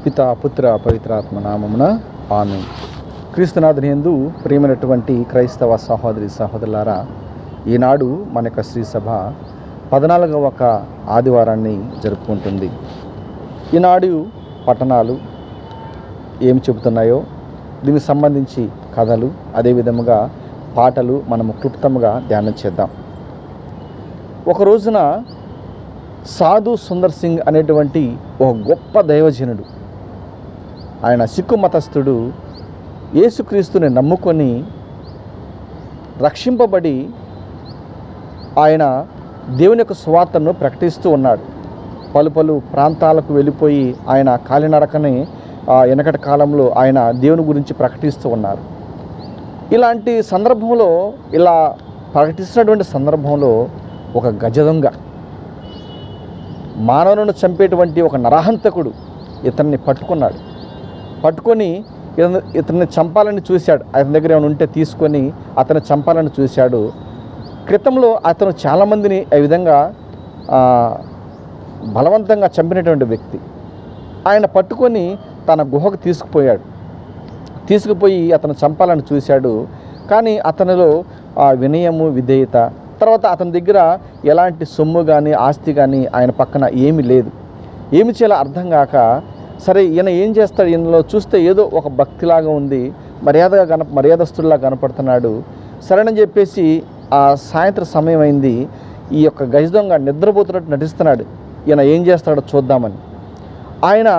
పితా పుత్ర పవిత్రాత్మ నామమున ఆమేన్. క్రీస్తునాథుని యందు ప్రియమైనటువంటి క్రైస్తవ సహోదరి సహోదరులారా, ఈనాడు మన యొక్క శ్రీ సభ 14వ ఆదివారాన్ని జరుపుకుంటుంది. ఈనాడు పట్టణాలు ఏమి చెబుతున్నాయో దీనికి సంబంధించి కథలు, అదేవిధముగా పాటలు మనము క్లుప్తంగా ధ్యానం చేద్దాం. ఒక రోజున సాధు సుందర్ సింగ్ అనేటువంటి ఒక గొప్ప దైవజనుడు, ఆయన సిక్కు మతస్థుడు, యేసుక్రీస్తుని నమ్ముకొని రక్షింపబడి ఆయన దేవుని యొక్క సువార్తను ప్రకటిస్తూ ఉన్నాడు. పలు ప్రాంతాలకు వెళ్ళిపోయి ఆయన కాలినడకని వెనకటి కాలంలో ఆయన దేవుని గురించి ప్రకటిస్తూ ఉన్నారు. ఇలాంటి సందర్భంలో, ఇలా ప్రకటిస్తున్నటువంటి సందర్భంలో ఒక గజదొంగ, మానవులను చంపేటువంటి ఒక నరహంతకుడు ఇతన్ని పట్టుకొని ఇతన్ని చంపాలని చూశాడు. అతని దగ్గర ఏమైనా ఉంటే తీసుకొని అతన్ని చంపాలని చూశాడు. క్రితంలో అతను చాలామందిని ఈ విధంగా బలవంతంగా చంపినటువంటి వ్యక్తి. ఆయన పట్టుకొని తన గుహకు తీసుకుపోయి అతను చంపాలని చూశాడు. కానీ అతనిలో వినయము, విధేయత, తర్వాత అతని దగ్గర ఎలాంటి సొమ్ము కానీ ఆస్తి కానీ ఆయన పక్కన ఏమీ లేదు. ఏమి చేయాలో అర్థం కాక, సరే ఈయన ఏం చేస్తాడు, ఈయనలో చూస్తే ఏదో ఒక భక్తిలాగా ఉంది, మర్యాదస్తుడిలా కనపడుతున్నాడు. సరేనని చెప్పేసి ఆ సాయంత్రం సమయం అయింది. ఈ యొక్క గజదొంగ నిద్రపోతున్నట్టు నటిస్తున్నాడు. ఈయన ఏం చేస్తాడో చూద్దామని ఆయన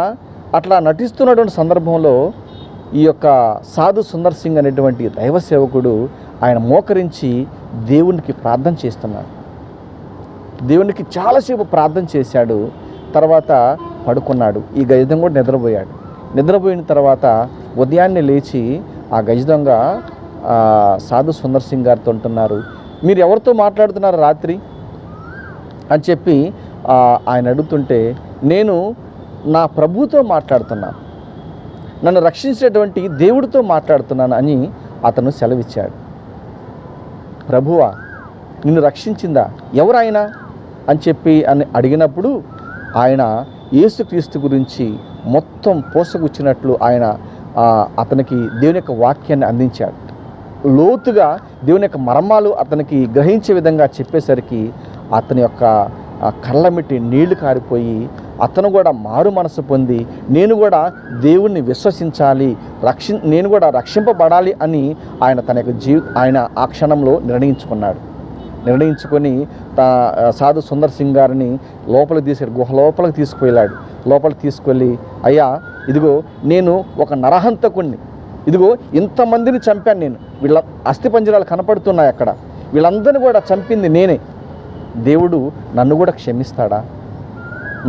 అట్లా నటిస్తున్నటువంటి సందర్భంలో ఈ యొక్క సాధు సుందర్ సింగ్ అనేటువంటి దైవ సేవకుడు ఆయన మోకరించి దేవునికి ప్రార్థన చేస్తున్నాడు. దేవునికి చాలాసేపు ప్రార్థన చేశాడు. తర్వాత పడుకున్నాడు. ఈ గజదొంగ కూడా నిద్రపోయిన తర్వాత ఉదయాన్నే లేచి ఆ గజదొంగ సాధు సుందర్ సింగ్ గారితో అంటున్నారు, మీరు ఎవరితో మాట్లాడుతున్నారు రాత్రి అని చెప్పి ఆయన అడుగుతుంటే, నేను నా ప్రభువుతో మాట్లాడుతున్నాను, నన్ను రక్షించేటువంటి దేవుడితో మాట్లాడుతున్నాను అని అతను సెలవిచ్చాడు. ప్రభువా, నిన్ను రక్షించిందా, ఎవరైనా అని చెప్పి అడిగినప్పుడు ఆయన యేసుక్రీస్తు గురించి మొత్తం పోసగుచ్చినట్లు ఆయన అతనికి దేవుని యొక్క వాక్యాన్ని అందించాడు. లోతుగా దేవుని యొక్క మర్మాలు అతనికి గ్రహించే విధంగా చెప్పేసరికి అతని యొక్క కళ్ళమిటి నీళ్లు కారిపోయి అతను కూడా మారు మనసు పొంది, నేను కూడా దేవుణ్ణి విశ్వసించాలి, నేను కూడా రక్షింపబడాలి అని ఆయన తన యొక్క ఆయన ఆ క్షణంలో నిర్ణయించుకొని సాధు సుందర్ సింగ్ గారిని గుహ లోపలికి తీసుకువెళ్ళాడు. లోపలికి తీసుకెళ్ళి, అయ్యా ఇదిగో నేను ఒక నరహంతకుణ్ణి, ఇదిగో ఇంతమందిని చంపాను నేను, వీళ్ళ అస్థిపంజరాలు కనపడుతున్నాయి అక్కడ, వీళ్ళందరినీ కూడా చంపింది నేనే, దేవుడు నన్ను కూడా క్షమిస్తాడా,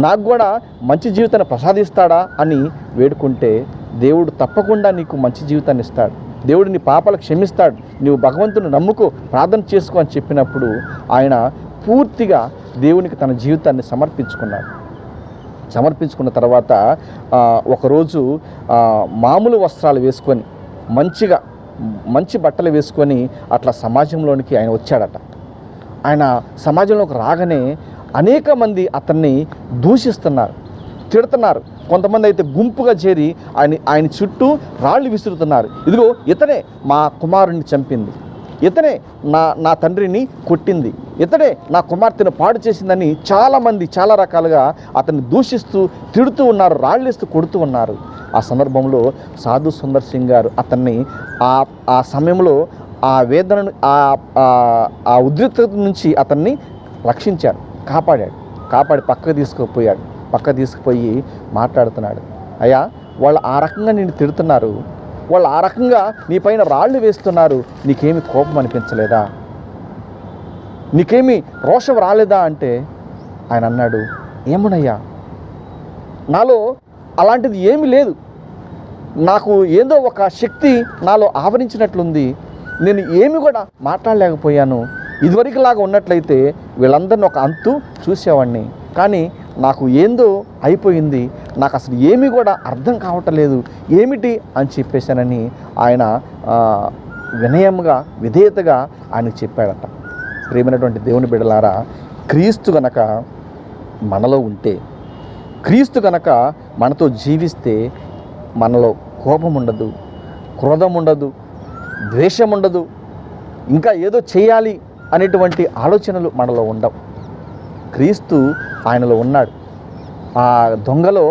నాకు కూడా మంచి జీవితాన్ని ప్రసాదిస్తాడా అని వేడుకుంటే, దేవుడు తప్పకుండా నీకు మంచి జీవితాన్ని ఇస్తాడు, దేవుడు నీ పాపాలు క్షమిస్తాడు, నువ్వు భగవంతుని నమ్ముకో, ప్రార్థన చేసుకో అని చెప్పినప్పుడు ఆయన పూర్తిగా దేవునికి తన జీవితాన్ని సమర్పించుకున్న తర్వాత ఒకరోజు మామూలు వస్త్రాలు వేసుకొని మంచి బట్టలు వేసుకొని అట్లా సమాజంలోనికి ఆయన వచ్చాడట. ఆయన సమాజంలోకి రాగానే అనేక మంది అతన్ని దూషిస్తున్నారు, తిడుతున్నారు. కొంతమంది అయితే గుంపుగా చేరి ఆయన చుట్టూ రాళ్ళు విసురుతున్నారు. ఇదిగో ఇతనే మా కుమారుణ్ణి చంపింది, ఇతనే నా తండ్రిని కొట్టింది, ఇతడే నా కుమార్తెను పాడు చేసిందని చాలామంది చాలా రకాలుగా అతన్ని దూషిస్తూ తిడుతూ ఉన్నారు, రాళ్ళేస్తూ కొడుతూ ఉన్నారు. ఆ సందర్భంలో సాధు సుందర్ సింగ్ గారు అతన్ని ఆ సమయంలో ఆ వేదనను, ఆ ఉద్రిక్తత నుంచి అతన్ని రక్షించాడు, కాపాడి పక్క తీసుకుపోయి మాట్లాడుతున్నాడు. అయ్యా, వాళ్ళు ఆ రకంగా నిన్ను తిడుతున్నారు, వాళ్ళు ఆ రకంగా నీ పైన రాళ్ళు వేస్తున్నారు, నీకేమి కోపం అనిపించలేదా, నీకేమి రోషం రాలేదా అంటే ఆయన అన్నాడు, ఏమునయ్యా, నాలో అలాంటిది ఏమీ లేదు, నాకు ఏదో ఒక శక్తి నాలో ఆవరించినట్లుంది, నేను ఏమి కూడా మాట్లాడలేకపోయాను, ఇదివరకులాగా ఉన్నట్లయితే వీళ్ళందరినీ ఒక అంతు చూసేవాడిని, కానీ నాకు ఏందో అయిపోయింది, నాకు అసలు ఏమీ కూడా అర్థం కావట్లేదు, ఏమిటి అని చెప్పేశానని ఆయన వినయంగా, విధేయతగా ఆయనకు చెప్పాడట. ప్రియమైనటువంటి దేవుని బిడ్డలారా, క్రీస్తు గనక మనలో ఉంటే, క్రీస్తు గనక మనతో జీవిస్తే మనలో కోపం ఉండదు, క్రోధం ఉండదు, ద్వేషం ఉండదు, ఇంకా ఏదో చేయాలి అనేటువంటి ఆలోచనలు మనలో ఉండవు. క్రీస్తు ఆయనలో ఉన్నాడు. ఆ దొంగలో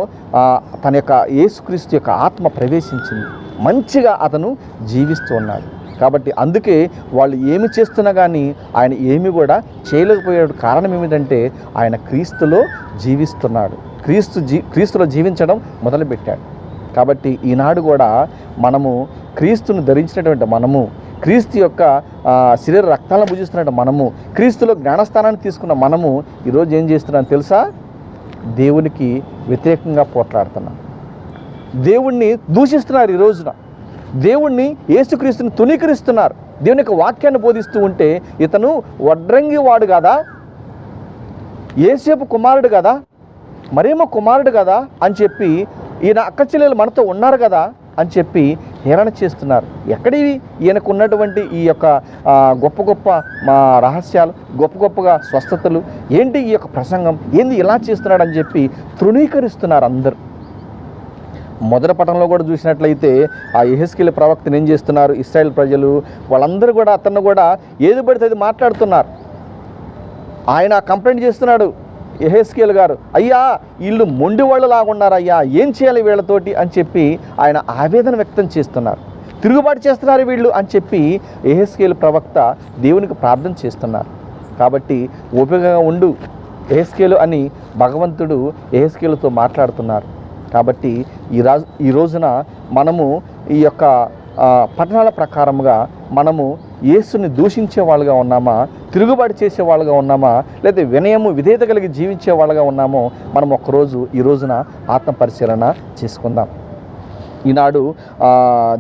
తన యొక్క యేసుక్రీస్తు యొక్క ఆత్మ ప్రవేశించింది. మంచిగా అతను జీవిస్తూ ఉన్నాడు. కాబట్టి అందుకే వాళ్ళు ఏమి చేస్తున్నా కానీ ఆయన ఏమి కూడా చేయలేకపోయాడు. కారణం ఏమిటంటే ఆయన క్రీస్తులో జీవిస్తున్నాడు. క్రీస్తులో జీవించడం మొదలుపెట్టాడు. కాబట్టి ఈనాడు కూడా మనము క్రీస్తును ధరించినటువంటి మనము, క్రీస్తు యొక్క శరీర రక్తాలను భుజిస్తున్నట్టు మనము, క్రీస్తులో జ్ఞానస్థానాన్ని తీసుకున్న మనము ఈరోజు ఏం చేస్తున్నాం తెలుసా? దేవునికి వ్యతిరేకంగా పోట్లాడుతున్నాం. దేవుణ్ణి దూషిస్తున్నారు. ఈ రోజున దేవుణ్ణి, యేసుక్రీస్తుని తునీకరిస్తున్నారు. దేవుని యొక్క వాక్యాన్ని బోధిస్తూ ఉంటే ఇతను వడ్రంగి వాడు కదా, యేసేపు కుమారుడు కదా, మరేమో కుమారుడు కదా అని చెప్పి, ఈయన అక్కచెల్లెలు మనతో ఉన్నారు కదా అని చెప్పి హేళన చేస్తున్నారు. ఎక్కడివి ఈయనకు ఉన్నటువంటి ఈ యొక్క గొప్ప గొప్ప రహస్యాలు, గొప్ప గొప్పగా స్వస్థతలు ఏంటి, ఈ యొక్క ప్రసంగం ఏంది, ఇలా చేస్తున్నాడు అని చెప్పి తృణీకరిస్తున్నారు అందరూ. మొదటి పట్టణంలో కూడా చూసినట్లయితే ఆ యెహెజ్కేలు ప్రవక్తను ఏం చేస్తున్నారు? ఇశ్రాయేల్ ప్రజలు వాళ్ళందరూ కూడా అతన్ని కూడా ఏది పడితే అది మాట్లాడుతున్నారు. ఆయన కంప్లైంట్ చేస్తున్నాడు యెహెజ్కేలు గారు, అయ్యా వీళ్ళు మొండి వాళ్ళు లాగున్నారయ్యా, ఏం చేయాలి వీళ్ళతోటి అని చెప్పి ఆయన ఆవేదన వ్యక్తం చేస్తున్నారు. తిరుగుబాటు చేస్తున్నారు వీళ్ళు అని చెప్పి యెహెజ్కేలు ప్రవక్త దేవునికి ప్రార్థన చేస్తున్నారు. కాబట్టి ఓపికగా ఉండు యెహెజ్కేలు అని భగవంతుడు యెహెజ్కేలుతో మాట్లాడుతున్నారు. కాబట్టి ఈ రోజున మనము ఈ యొక్క పట్టణాల ప్రకారముగా మనము యేసుని దూషించే వాళ్ళుగా ఉన్నామా, తిరుగుబాటు చేసే వాళ్ళుగా ఉన్నామా, లేదా వినయము విధేయత కలిగి జీవించే వాళ్ళుగా ఉన్నామో మనం ఈ రోజున ఆత్మ పరిశీలన చేసుకుందాం. ఈనాడు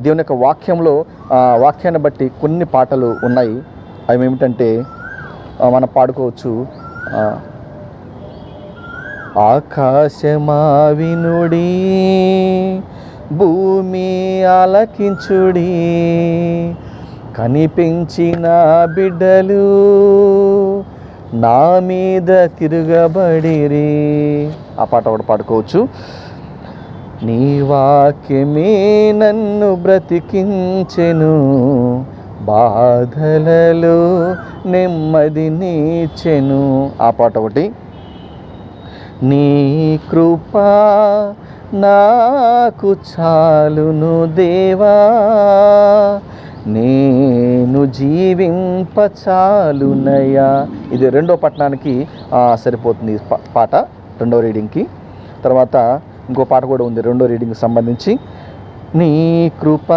దేవుని యొక్క వాక్యాన్ని బట్టి కొన్ని పాటలు ఉన్నాయి. అవి ఏమిటంటే మనం పాడుకోవచ్చు. ఆకాశమా వినుడి, భూమి ఆలకించుడి, కనిపించిన బిడ్డలు నా మీద తిరగబడిరి. ఆ పాట ఒకటి పాడుకోవచ్చు. నీ వాక్యమే నన్ను బ్రతికించెను, బాధలలో నెమ్మదినిచ్చెను. ఆ పాట ఒకటి. నీ కృప నాకు చాలును దేవా, నేను జీవింప చాలునయ్యా. ఇది రెండో పట్టణానికి సరిపోతుంది పాట, రెండో రీడింగ్కి. తర్వాత ఇంకో పాట కూడా ఉంది రెండో రీడింగ్కి సంబంధించి. నీ కృప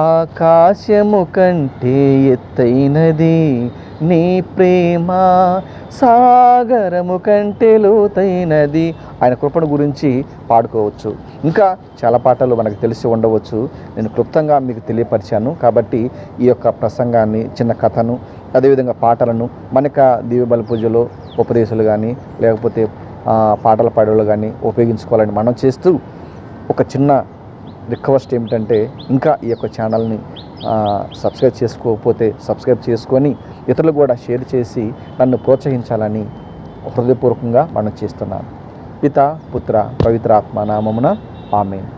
ఆకాశము కంటే ఎత్తైనది, నీ ప్రేమ సాగరము కంటే లోతైనది. ఆయన కృపను గురించి పాడుకోవచ్చు. ఇంకా చాలా పాటలు మనకు తెలిసి ఉండవచ్చు. నేను క్లుప్తంగా మీకు తెలియపరిచాను. కాబట్టి ఈ యొక్క ప్రసంగాన్ని, చిన్న కథను, అదేవిధంగా పాటలను మనక దీవెబలి పూజలో ఉపదేశాలు కానీ లేకపోతే పాటల పాడేలు కానీ ఉపయోగించుకోవాలని మనం చేస్తూ, ఒక చిన్న రిక్వెస్ట్ ఏమిటంటే, ఇంకా ఈ యొక్క ఛానల్ని సబ్స్క్రైబ్ చేసుకోకపోతే సబ్స్క్రైబ్ చేసుకొని ఇతరులు కూడా షేర్ చేసి నన్ను ప్రోత్సహించాలని హృదయపూర్వకంగా మనం చేస్తున్నాను. పిత, పుత్ర, పవిత్ర ఆత్మ నామమున ఆమేన్.